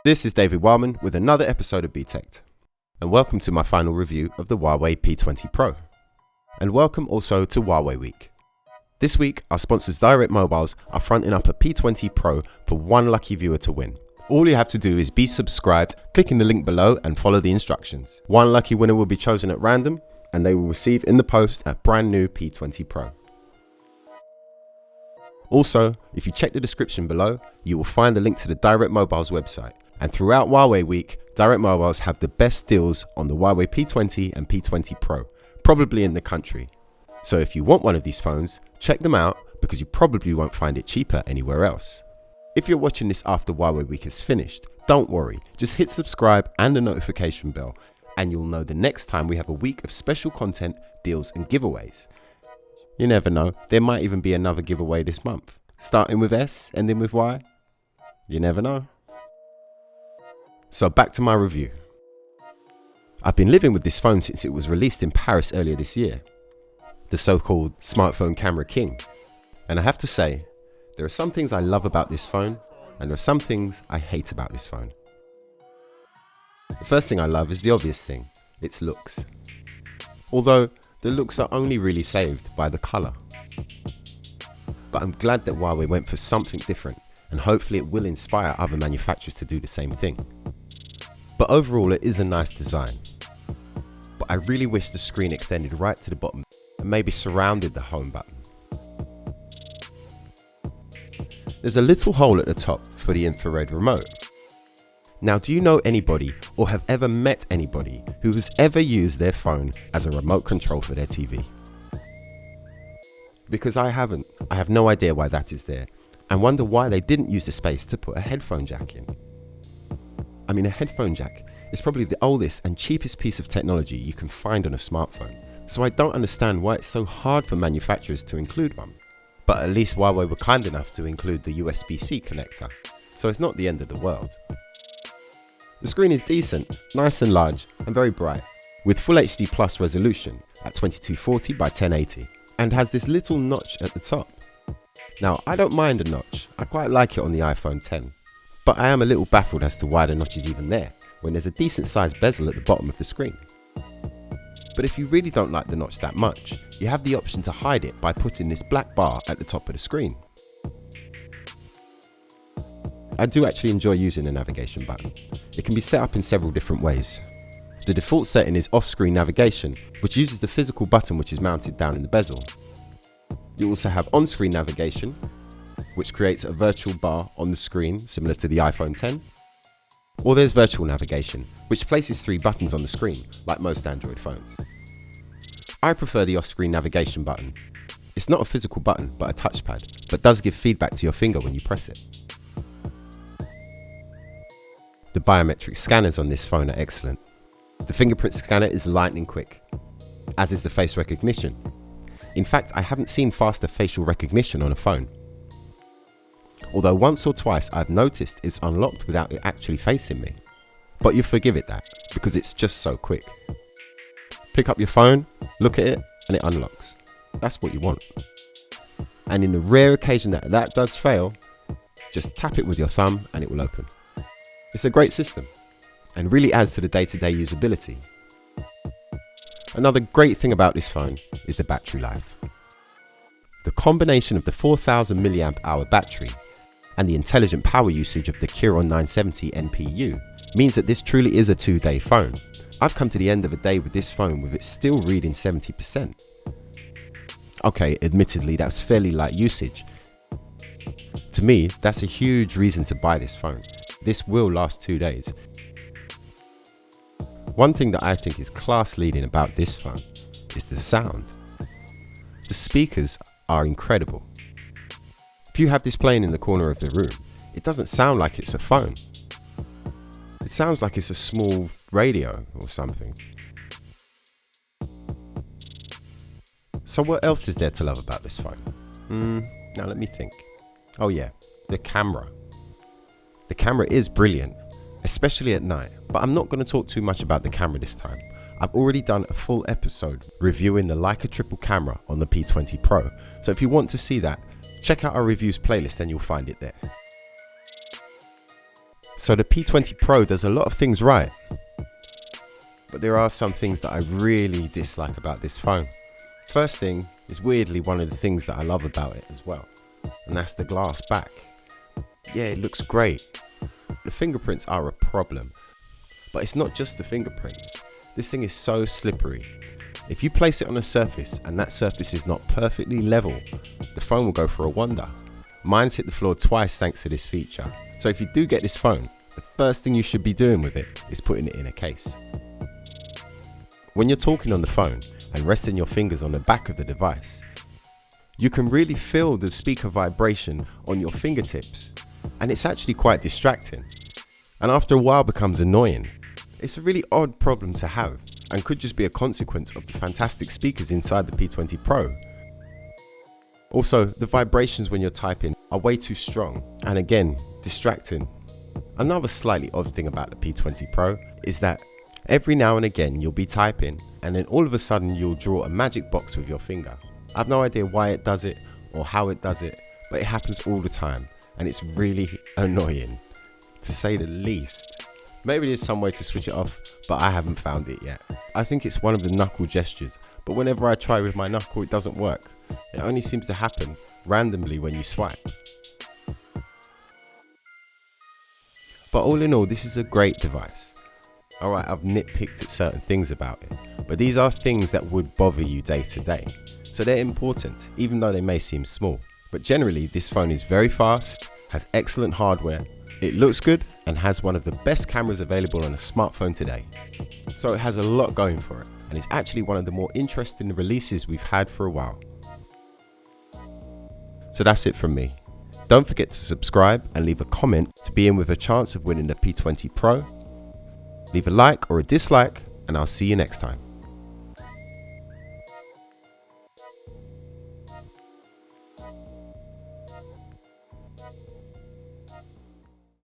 This is David Wildman with another episode of BTech, and welcome to my final review of the Huawei P20 Pro. And welcome also to Huawei Week. This week, our sponsors Direct Mobiles are fronting up a P20 Pro for one lucky viewer to win. All you have to do is be subscribed, clicking the link below and follow the instructions. One lucky winner will be chosen at random, and they will receive in the post a brand new P20 Pro. Also, if you check the description below, you will find the link to the Direct Mobiles website. And throughout Huawei Week, Direct Mobiles have the best deals on the Huawei P20 and P20 Pro, probably in the country. So if you want one of these phones, check them out because you probably won't find it cheaper anywhere else. If you're watching this after Huawei Week is finished, don't worry, just hit subscribe and the notification bell, and you'll know the next time we have a week of special content, deals and giveaways. You never know, there might even be another giveaway this month, starting with S, ending with Y. You never know. So back to my review. I've been living with this phone since it was released in Paris earlier this year, the so-called smartphone camera king. And I have to say, there are some things I love about this phone, and there are some things I hate about this phone. The first thing I love is the obvious thing, its looks. Although, the looks are only really saved by the colour. But I'm glad that Huawei went for something different, and hopefully it will inspire other manufacturers to do the same thing. But overall it is a nice design. But I really wish the screen extended right to the bottom and maybe surrounded the home button. There's a little hole at the top for the infrared remote. Now, do you know anybody or have ever met anybody who has ever used their phone as a remote control for their TV? Because I haven't. I have no idea why that is there, and wonder why they didn't use the space to put a headphone jack in. I mean, a headphone jack is probably the oldest and cheapest piece of technology you can find on a smartphone, so I don't understand why it's so hard for manufacturers to include one. But at least Huawei were kind enough to include the USB-C connector, so it's not the end of the world. The screen is decent, nice and large, and very bright, with Full HD Plus resolution at 2240 by 1080, and has this little notch at the top. Now, I don't mind a notch, I quite like it on the iPhone X, but I am a little baffled as to why the notch is even there, when there's a decent sized bezel at the bottom of the screen. But if you really don't like the notch that much, you have the option to hide it by putting this black bar at the top of the screen. I do actually enjoy using the navigation button. It can be set up in several different ways. The default setting is off-screen navigation, which uses the physical button which is mounted down in the bezel. You also have on-screen navigation, which creates a virtual bar on the screen similar to the iPhone X. Or there's virtual navigation, which places 3 buttons on the screen, like most Android phones. I prefer the off-screen navigation button. It's not a physical button, but a touchpad, but does give feedback to your finger when you press it. The biometric scanners on this phone are excellent. The fingerprint scanner is lightning quick, as is the face recognition. In fact, I haven't seen faster facial recognition on a phone. Although once or twice I've noticed it's unlocked without it actually facing me. But you forgive it that, because it's just so quick. Pick up your phone, look at it, and it unlocks. That's what you want. And in the rare occasion that does fail, just tap it with your thumb and it will open. It's a great system, and really adds to the day-to-day usability. Another great thing about this phone is the battery life. The combination of the 4000 mAh battery and the intelligent power usage of the Kirin 970 NPU means that this truly is a 2-day phone. I've come to the end of a day with this phone with it still reading 70%. Okay, admittedly that's fairly light usage. To me, that's a huge reason to buy this phone. This will last 2 days. One thing that I think is class leading about this phone is the sound. The speakers are incredible. If you have this playing in the corner of the room, it doesn't sound like it's a phone. It sounds like it's a small radio or something. So what else is there to love about this phone? Now let me think. Oh yeah, the camera. The camera is brilliant, especially at night, but I'm not going to talk too much about the camera this time. I've already done a full episode reviewing the Leica triple camera on the P20 Pro, so if you want to see that, check out our reviews playlist and you'll find it there. So the P20 Pro does a lot of things right, but there are some things that I really dislike about this phone. First thing is weirdly one of the things that I love about it as well, and that's the glass back. Yeah, it looks great. The fingerprints are a problem, but it's not just the fingerprints. This thing is so slippery. If you place it on a surface and that surface is not perfectly level, the phone will go for a wander. Mine's hit the floor twice thanks to this feature. So if you do get this phone, the first thing you should be doing with it is putting it in a case. When you're talking on the phone and resting your fingers on the back of the device, you can really feel the speaker vibration on your fingertips, and it's actually quite distracting, and after a while becomes annoying. It's a really odd problem to have, and could just be a consequence of the fantastic speakers inside the P20 Pro. Also, the vibrations when you're typing are way too strong, and again, distracting. Another slightly odd thing about the P20 Pro is that every now and again you'll be typing, and then all of a sudden you'll draw a magic box with your finger. I have no idea why it does it or how it does it, but it happens all the time, and it's really annoying, to say the least. Maybe there's some way to switch it off, but I haven't found it yet. I think it's one of the knuckle gestures, but whenever I try with my knuckle it doesn't work. It only seems to happen randomly when you swipe. But all in all, this is a great device. Alright, I've nitpicked at certain things about it, but these are things that would bother you day to day. So they're important, even though they may seem small. But generally, this phone is very fast, has excellent hardware, it looks good, and has one of the best cameras available on a smartphone today. So it has a lot going for it, and it's actually one of the more interesting releases we've had for a while. So that's it from me. Don't forget to subscribe and leave a comment to be in with a chance of winning the P20 Pro. Leave a like or a dislike, and I'll see you next time.